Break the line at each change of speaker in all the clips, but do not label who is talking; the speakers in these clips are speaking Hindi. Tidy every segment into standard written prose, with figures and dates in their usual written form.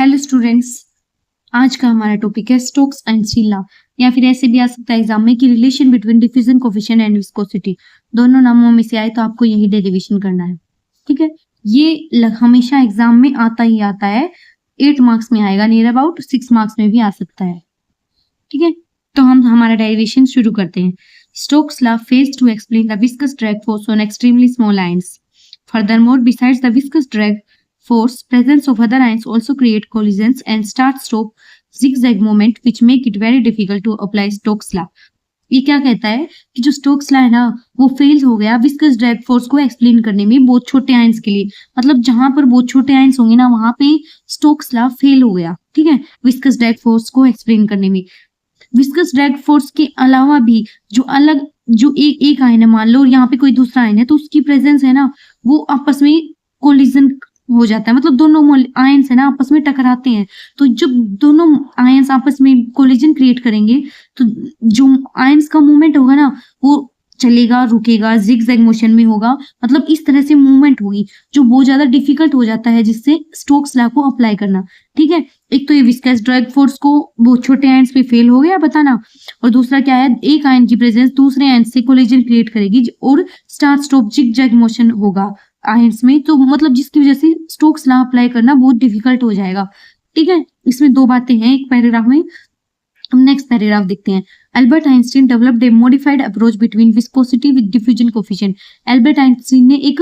हेलो स्टूडेंट्स, आज का हमारा टॉपिक है स्टोक्स एंड लॉ, या फिर ऐसे भी आ सकता है एग्जाम में कि relation between diffusion coefficient and viscosity. दोनों नामों में से आए तो आपको यही डेरिवेशन करना है। ठीक है, ये हमेशा एग्जाम में आता ही आता है। 8 मार्क्स में आएगा, नियर अबाउट 6 मार्क्स में भी आ सकता है। ठीक है, तो हम हमारा डेरिवेशन शुरू करते हैं। Stokes law fails to explain the viscous drag force on extremely small ions. Furthermore, besides the viscous drag force, presence of other ions also create collisions and start-stop zigzag moment, which make it very difficult to apply Stokes law. ये क्या कहता है कि जो स्टोक्स लॉ है ना, वो फेल हो गया विस्कस ड्रैग फोर्स को एक्सप्लेन करने में बहुत छोटे आयंस के लिए। मतलब जहां पर बहुत छोटे आयंस होंगे ना, वहां पे स्टोक्स लॉ फेल हो गया। ठीक है, विस्कस ड्रैग फोर्स को एक्सप्लेन करने में। विस्कस ड्रैग फोर्स के अलावा भी जो एक आयन है, मान लो यहाँ पे कोई दूसरा आयन है, तो उसकी प्रेजेंस है ना, वो आपस में कोलिजन हो जाता है। मतलब दोनों आयंस है ना आपस में टकराते हैं, तो जब दोनों आयंस आपस में कोलिजन क्रिएट करेंगे तो जो आयंस का मूवमेंट होगा ना, वो चलेगा, रुकेगा, जिगजैग मोशन में होगा। मतलब इस तरह से मूवमेंट होगी जो बहुत ज्यादा डिफिकल्ट हो जाता है जिससे स्टोक्स लॉ को अप्लाई करना। ठीक है, एक तो ये विस्कस ड्रैग फोर्स को बहुत छोटे आयंस पे फेल हो गया बताना, और दूसरा क्या है, एक आयन की प्रेजेंस दूसरे आयन से कोलिजन क्रिएट करेगी और स्टार्ट स्टॉप जिगजैग मोशन होगा आयंस में। तो मतलब जिसकी वजह से स्टोक्स लॉ अप्लाई करना बहुत डिफिकल्ट हो जाएगा। ठीक है, इसमें दो बातें हैं एक पैराग्राफ में। हम नेक्स्ट पैराग्राफ देखते हैं। Albert Einstein developed A modified approach between viscosity with diffusion coefficient. Albert Einstein ने एक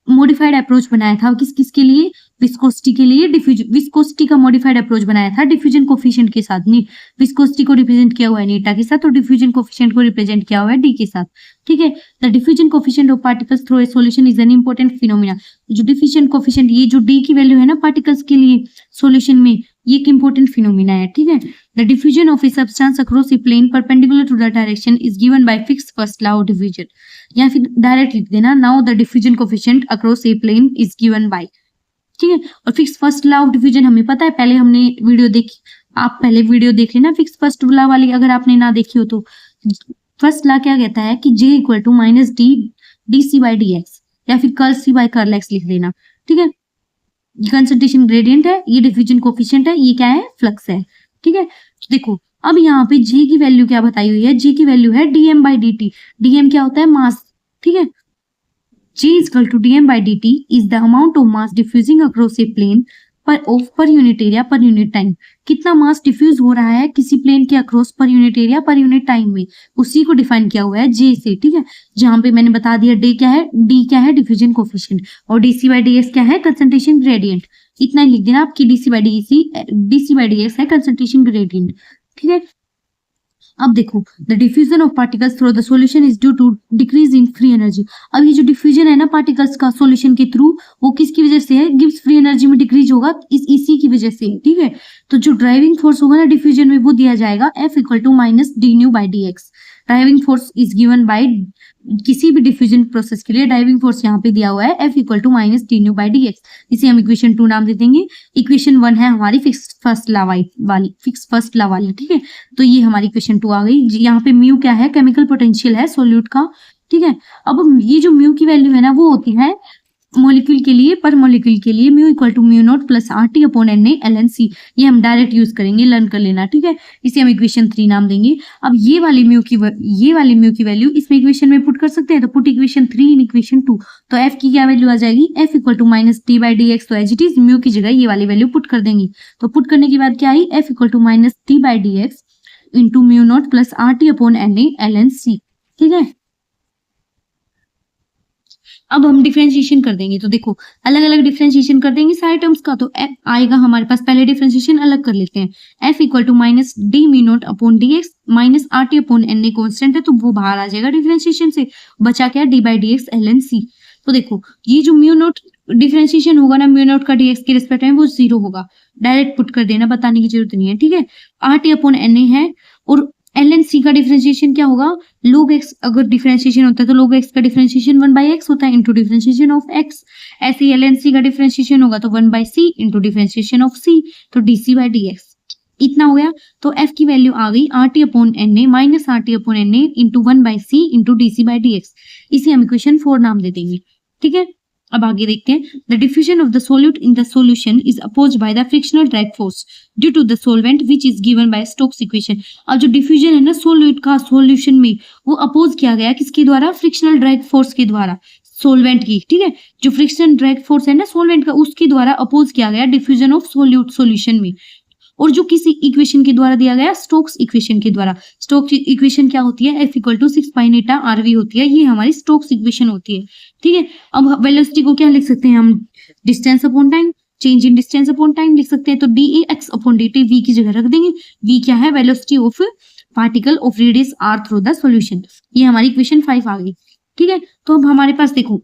मॉडिफाइड अप्रोच बनाया था, किसके लिए, विस्कोसिटी के लिए। विस्कोसिटी का मॉडिफाइड अप्रोच बनाया था डिफ्यूजन कोफिशिएंट के साथ। नहीं, विस्कोसिटी को रिप्रेजेंट किया हुआ है नीटा के साथ और डिफ्यूजन कोफिशिएंट को रिप्रेजेंट किया हुआ है डी के साथ। ठीक है, the diffusion coefficient of particles through a solution is an important phenomena. जो डिफ्यूजन कोफिशिएंट, ये जो डी की वैल्यू है ना पार्टिकल्स के लिए सॉल्यूशन में, ये एक इंपॉर्टेंट फिनोमिना है। ठीक है, the diffusion of a substance across a plane perpendicular to the direction is given by fixed first law of diffusion. या फिर डायरेक्ट लिख देना, now the diffusion coefficient across a plane is given by. ठीक है, और Fick's first law of diffusion हमें पता है, पहले हमने वीडियो देखी, आप पहले वीडियो देख लेना फिक्स फर्स्ट लॉ वाली, अगर आपने ना देखी हो तो। फर्स्ट लॉ क्या कहता है कि J equal to minus D C by D X, या फिर curl C by curl X लिख देना। ठीक है, कंसंट्रेशन ग्रेडियंट है, ये डिफ्यूजन कोफिशिएंट है, ये क्या है, फ्लक्स है। ठीक है, तो देखो अब यहाँ पे J की वैल्यू क्या बताई हुई है, J की वैल्यू है dm बाई dt। dm क्या होता है, मास। ठीक है, J is equal to dm by dt is the amount of mass diffusing across a plane per unit area per unit time। कितना मास डिफ्यूज हो रहा है किसी प्लेन के across per unit area per unit time में, उसी को डिफाइन किया हुआ है J से। ठीक है, जहां पे मैंने बता दिया D क्या है, D क्या है, डिफ्यूजन कोफिशिएंट, और dc by dx क्या है, कंसंट्रेशन ग्रेडियंट। इतना ही लिख देना आपकी dc by dx है कंसंट्रेशन ग्रेडियंट। ठीक है, अब देखो, the diffusion of particles through the solution is due to decrease in free energy. अब ये जो डिफ्यूजन है ना पार्टिकल्स का सॉल्यूशन के थ्रू, वो किसकी वजह से है, गिब्स फ्री एनर्जी में डिक्रीज होगा, इसी की वजह से। ठीक है, तो जो ड्राइविंग फोर्स होगा ना डिफ्यूजन में, वो दिया जाएगा F equal to minus D mu by D X. Driving force is given by, किसी भी डिफ्यूजन प्रोसेस के लिए ड्राइविंग फोर्स यहाँ पे दिया हुआ है F equal to minus D mu by D X. इसे हम इक्वेशन 2 नाम दे देंगे। इक्वेशन 1 है हमारी फिक्स फर्स्ट लॉ वाली। ठीक है, तो ये हमारी इक्वेशन 2 आ गई। यहाँ पे म्यू क्या है, केमिकल पोटेंशियल है सोल्यूट का। ठीक है, अब ये जो म्यू की वैल्यू है ना, वो होती है मॉलिक्यूल के लिए, पर मॉलिक्यूल के लिए mu equal to mu naught plus RT upon NA ln C। ये हम डायरेक्ट यूज करेंगे, लर्न कर लेना। ठीक है, इसे हम इक्वेशन 3 नाम देंगे। अब ये वाली म्यू की वैल्यू इसमें इक्वेशन में पुट कर सकते हैं, तो पुट इक्वेशन 3 इन इक्वेशन 2। तो F की क्या वैल्यू आ जाएगी, F equal to minus T by D X. तो एज इट इज म्यू की जगह ये वाली वैल्यू पुट कर देंगे। तो पुट करने के बाद क्या आई, F equal to minus T by D X into mu naught plus RT upon NA ln C। ठीक है, अब हम डिफरेंशिएशन कर देंगे। तो देखो अलग अलग डिफरेंशिएशन कर देंगे सारे टर्म्स का, तो F आएगा हमारे पास। पहले डिफरेंशिएशन अलग कर लेते हैं। F equal to minus D mu naught upon D X minus RT upon NA constant है, तो वो बाहर आ जाएगा डिफरेंशिएशन से। बचा क्या, D by D x ln C। तो देखो ये जो म्यू नॉट डिफरेंशिएशन होगा ना, म्यू नॉट का डी एक्स के रिस्पेक्ट में, वो 0 होगा। डायरेक्ट पुट कर देना, बताने की जरूरत नहीं है। ठीक है, RT अपॉन NA है, और ln C का डिफरेंशिएशन क्या होगा, log x अगर डिफरेंशिएशन होता है तो log x का डिफरेंशिएशन 1/x होता है इंटू डिफरेंशिएशन ऑफ x। ऐसे ही ln C का डिफरेंशिएशन होगा तो 1/c into differentiation of c, तो dc बाई dx। इतना हो गया, तो F की वैल्यू आ गई RT upon NA minus RT upon NA into 1/c into dc by dx। इसे हम इक्वेशन 4 नाम दे देंगे। ठीक है, अब आगे देखते हैं, the diffusion of the solute in the solution is opposed by the frictional drag force due to the solvent which is given by Stokes equation. अब जो डिफ्यूजन है ना सोल्यूट का सॉल्यूशन में, वो अपोज किया गया किसके द्वारा, फ्रिक्शनल ड्रैग फोर्स के द्वारा, सोलवेंट की, ठीक है, जो फ्रिक्शन ड्रैग फोर्स है ना सोलवेंट का, उसके द्वारा अपोज किया गया डिफ्यूजन ऑफ सोल्यूट सॉल्यूशन में। और जो किसी इक्वेशन के द्वारा दिया गया, स्टोक्स इक्वेशन के द्वारा। स्टोक्स इक्वेशन क्या होती है, F equal to 6 pi eta RV होती है, ये हमारी स्टोक्स इक्वेशन होती है, ठीक है। अब वेलोसिटी को क्या लिख सकते हैं हम, distance upon time, change in distance upon time लिख सकते हैं, तो dAx अपॉन dt v की जगह रख देंगे। v क्या है, velocity of particle of radius r through the solution. ये हमारी इक्वेशन 5 आ गई, ठीक है। तो अब हमारे पास देखो,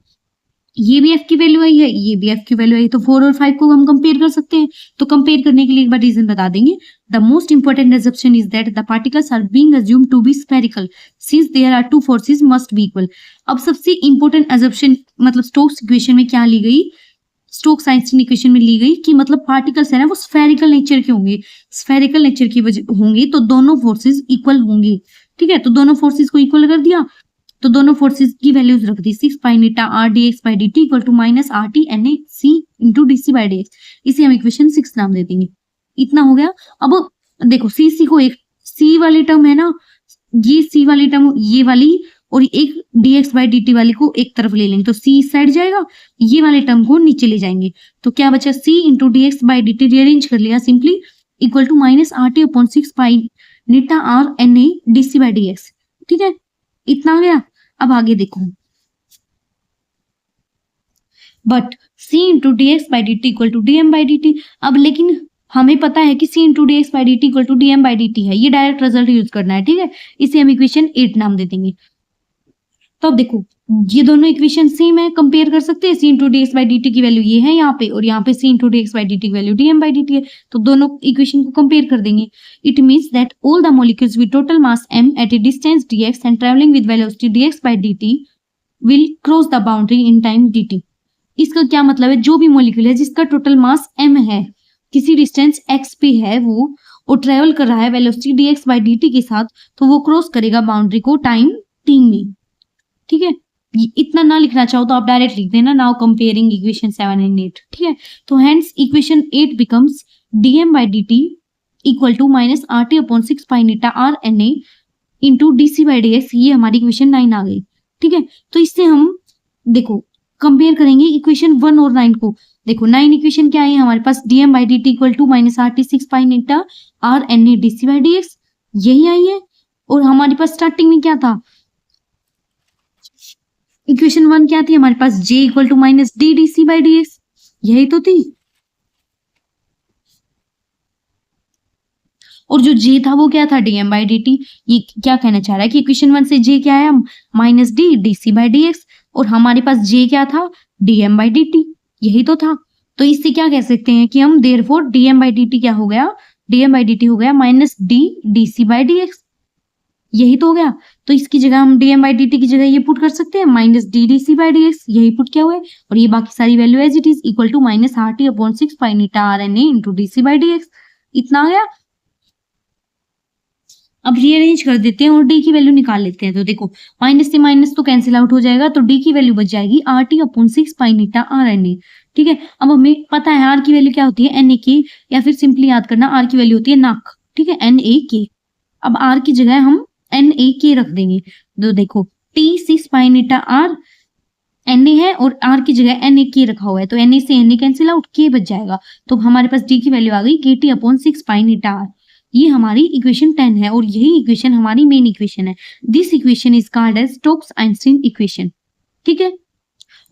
ये भी f की वैल्यू आई है, ये भी f की वैल्यू आई, तो 4 और 5 को हम कंपेयर कर सकते हैं। तो कंपेयर करने के लिए एक बार रीजन बता देंगे। The most important assumption is that the particles are being assumed to be spherical since there are two forces must be equal. अब सबसे इंपोर्टेंट assumption मतलब स्टोक्स इक्वेशन में क्या ली गई, स्टोक्स आइंस्टीन इक्वेशन में ली गई कि मतलब पार्टिकल्स है ना वो स्फेरिकल नेचर के होंगे, स्फेरिकल नेचर की वजह होंगे, तो दोनों फोर्सेस इक्वल होंगे, ठीक है। तो दोनों फोर्सेस को इक्वल कर दिया, तो दोनों फोर्सेस की वैल्यूज रख दी, 6 pi eta r dx by dt equal to minus RT NA C into DC by dx। इसे हम इक्वेशन 6 नाम दे देंगे। इतना हो गया। अब देखो C को एक C वाली टर्म है ना, ये C वाली टर्म ये वाली, और एक dx by dt वाली को एक तरफ ले लेंगे, तो C इस साइड जाएगा, ये वाले टर्म को नीचे ले जाएंगे, तो क्या बचा, C इंटू dx by dt रीअरेंज कर लिया simply, equal to minus RT upon 6 pi eta r NA DC by dx, ठीक है। इतना आ गया। अब आगे देखो, but c into D X by D T equal to D M by D T. अब लेकिन हमें पता है कि c into D X by D T equal to D M by D T है, ये डायरेक्ट रिजल्ट यूज करना है, ठीक है। इसे हम इक्वेशन 8 नाम दे देंगे। तो अब देखो, ये दोनों इक्वेशन सेम है, कंपेयर कर सकते हैं। c into D X by D T की वैल्यू ये है यहाँ पे, और यहाँ पे c into D X by D T की value D M by D T है, तो दोनों इक्वेशन को कंपेयर कर देंगे। It means that all the molecules with total mass m at a distance dx and travelling with velocity dx by dt will cross the boundary in time dt। इसका क्या मतलब है, जो भी मॉलिक्यूल है जिसका टोटल मास m है, किसी डिस्टेंस x पे है वो, और ट्रेवल कर रहा है वेलोसिटी dx बाई dt के साथ, तो वो क्रॉस करेगा बाउंड्री को टाइम t में, ठीक है। इतना ना लिखना चाहो तो आप डायरेक्ट लिख देना, नाउ कंपेयरिंग इक्वेशन 7 एंड 8, ठीक है। तो hence equation 8 becomes dm by dt equal to minus RT upon 6 pi eta r NA into DC by dx। ये हमारी इक्वेशन 9 आ गई, ठीक है। तो इससे हम देखो कंपेयर करेंगे इक्वेशन 1 और 9 को। देखो 9 इक्वेशन क्या है हमारे पास, dm by dt equal to minus RT 6 pi eta r NA DC by dx, यही आई है। और हमारे पास स्टार्टिंग में क्या था, इक्वेशन 1 क्या थी हमारे पास, j equal to minus d DC by dx, यही तो थी। और जो j था वो क्या था, dm बाई dt। ये क्या कहना चाह रहा है कि इक्वेशन 1 से j क्या है, minus d DC by dx, और हमारे पास j क्या था, dm बाई dt, यही तो था। तो इससे क्या कह सकते हैं कि हम देयरफॉर dm बाई dt क्या हो गया, dm बाई dt हो गया minus d DC by dx, यही तो हो गया। तो इसकी जगह हम dm बाई dt की जगह ये पुट कर सकते हैं minus d DC by dx, यही पुट किया हुआ है, और ये बाकी सारी value as it is equal to minus RT upon 6 pi eta r NA into DC by dx। इतना आ गया। अब रीअरेंज कर देते हैं और d की वैल्यू निकाल लेते हैं। तो देखो माइनस से माइनस तो कैंसिल आउट हो जाएगा, तो d की वैल्यू बच जाएगी RT upon 6 pi eta r NA, ठीक है। अब हमें पता है r की वैल्यू क्या होती है, NA की, या फिर सिंपली याद करना r की वैल्यू होती है नाक, ठीक है, NAK। अब r की जगह हम NAK रख देंगे। तो देखो T 6 pi eta r NA है और r की जगह NAK रखा हुआ है, तो NA से NA कैंसिल आउट, K बच जाएगा। तो हमारे पास D की वैल्यू आ गई KT upon 6 pi eta r। ये हमारी इक्वेशन 10 है, और यही इक्वेशन हमारी मेन इक्वेशन है। This equation is called as Stokes Einstein equation, ठीक है।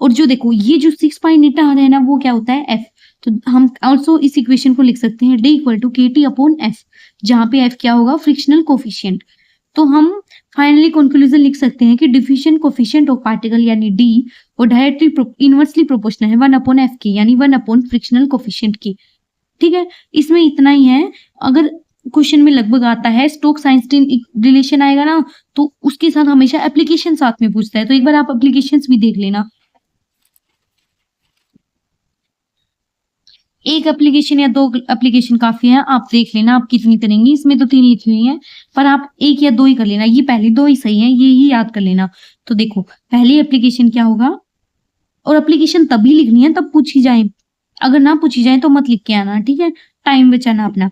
और जो देखो ये जो 6 पाई नीटा r है ना, वो क्या होता है, F। तो हम ऑल्सो इस इक्वेशन को लिख सकते हैं D equal to KT upon F, जहाँ पे F क्या होगा, फ्रिक्शनल कोफिशिएंट। तो हम फाइनली कंक्लूजन लिख सकते हैं कि डिफ्यूजन कोफिशिएंट ऑफ पार्टिकल यानी D वो डायरेक्टली इनवर्सली प्रोपोर्शनल है 1 अपॉन F की, यानी 1 अपॉन फ्रिक्शनल कोफिशिएंट की, ठीक है। इसमें इतना ही है। अगर क्वेश्चन में लगभग आता है स्टोक्स आइंस्टीन रिलेशन आएगा ना, तो उसके साथ हमेशा एप्लीकेशन साथ में पूछता है, तो एक बार आप एप्लीकेशंस भी देख लेना। एक एप्लीकेशन या 2 एप्लीकेशन काफी है, आप देख लेना आप कितनी करेंगी। इसमें तो 3 लिखी हुई हैं, पर आप 1 या 2 ही कर लेना, ये पहली 2 ही सही है, ये ही याद कर लेना। तो देखो पहली एप्लीकेशन क्या होगा, और एप्लीकेशन तभी लिखनी है तब पूछी जाए, अगर ना पूछी जाए तो मत लिख के आना, ठीक है, टाइम बचाना अपना।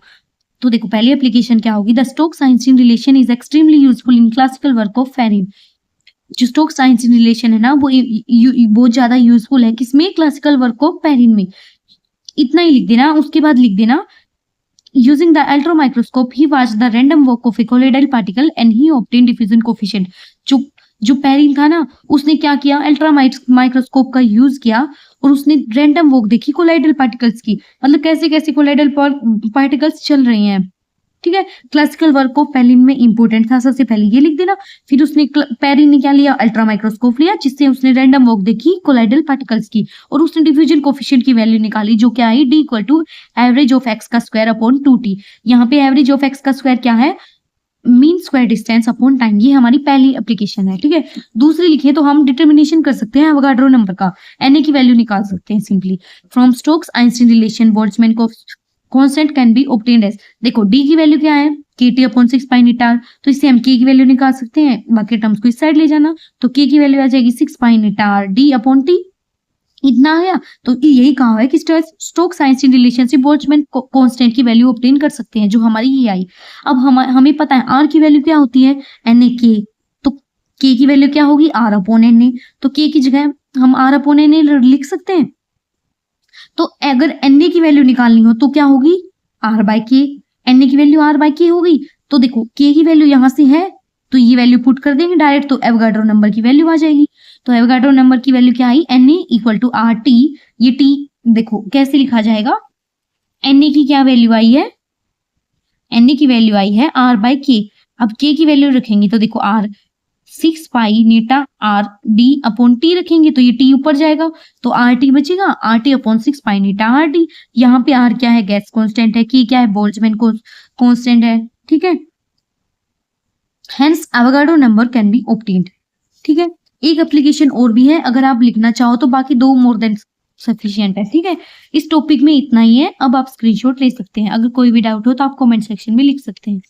तो देखो पहली एप्लीकेशन क्या होगी, the Stokes Einstein relation is extremely useful in classical work of Perrin. जो स्टोक्स आइंस्टीन रिलेशन है ना वो बहुत ज्यादा यूजफुल है किसमें, क्लासिकल वर्क ऑफ फेरिन में। इतना ही लिख देना, उसके बाद लिख देना using the ultramicroscope he watched the random walk of a colloidal particle and he obtained diffusion coefficient। जो पेरिन था ना उसने क्या किया, अल्ट्रा माइक्रोस्कोप का यूज किया और उसने रैंडम वॉक देखी कोलाइडल पार्टिकल्स की, मतलब कैसे कैसे कोलाइडल पार्टिकल्स चल रहे हैं, ठीक है। क्लासिकल वर्क ऑफ पेरिन में इंपॉर्टेंट था, सबसे पहले ये लिख देना। फिर उसने पेरिन ने क्या लिया, अल्ट्रा माइक्रोस्कोप लिया जिससे उसने रैंडम वॉक देखी कोलाइडल पार्टिकल्स की और उसने डिफ्यूजन कोफिशिएंट की वैल्यू निकाली जो क्या आई, D equal to average of x का स्क्वायर अपॉन 2t। यहाँ पे एवरेज ऑफ एक्स का स्क्वायर क्या है, mean square distance upon time. ये हमारी पहली एप्लीकेशन है, ठीक है। दूसरी लिखिए तो हम डिटर्मिनेशन कर सकते हैं अवोगाड्रो नंबर का, Na की वैल्यू निकाल सकते हैं simply from Stokes Einstein relation Boltzmann को constant can be obtained as. देखो डी की वैल्यू क्या है, kt अपॉन 6 पाई नीटार, तो इससे हम k की वैल्यू निकाल सकते हैं, बाकी टर्म्स को इस साइड ले जाना, तो k की वैल्यू आ जाएगी 6 पाई नीटार d अपॉन t, इतना आया। तो यही कहा है कि स्टोक्स आइंस्टीन रिलेशन से बोल्ट्जमैन कांस्टेंट की वैल्यू ऑब्टेन कर सकते हैं जो हमारी ये आई। अब हमें पता है r की वैल्यू क्या होती है, Na, तो k की वैल्यू क्या होगी, r अपॉन Na, तो k की जगह हम r अपॉन Na लिख सकते हैं। तो अगर Na की वैल्यू निकालनी हो तो क्या होगी, r बाई के, Na की वैल्यू r बाई के होगी। तो देखो k की वैल्यू यहां से है तो ये वैल्यू पुट कर देंगे डायरेक्ट, तो एवोगाड्रो नंबर की वैल्यू आ जाएगी। तो एवोगाड्रो नंबर की वैल्यू क्या आई, Na equal to R T. ये t देखो कैसे लिखा जाएगा, Na की क्या वैल्यू आई है, Na की वैल्यू आई है r बाई के। अब k की वैल्यू रखेंगे तो देखो r 6 पाई नीटा आर डी अपॉन टी रखेंगे तो ये टी ऊपर जाएगा तो आर टी बचेगा, आर टी अपॉन 6 पाई नीटा आर डी। यहाँ पे आर क्या है, गैस कांस्टेंट है, की क्या है, बोल्ट्जमैन कांस्टेंट है, ठीक है। Hence Avogadro number can be obtained, ठीक है। एक एप्लीकेशन और भी है, अगर आप लिखना चाहो तो बाकी दो मोर देन सफिशिएंट है, ठीक है। इस टॉपिक में इतना ही है, अब आप स्क्रीनशॉट ले सकते हैं, अगर कोई भी डाउट हो तो आप कमेंट सेक्शन में लिख सकते हैं।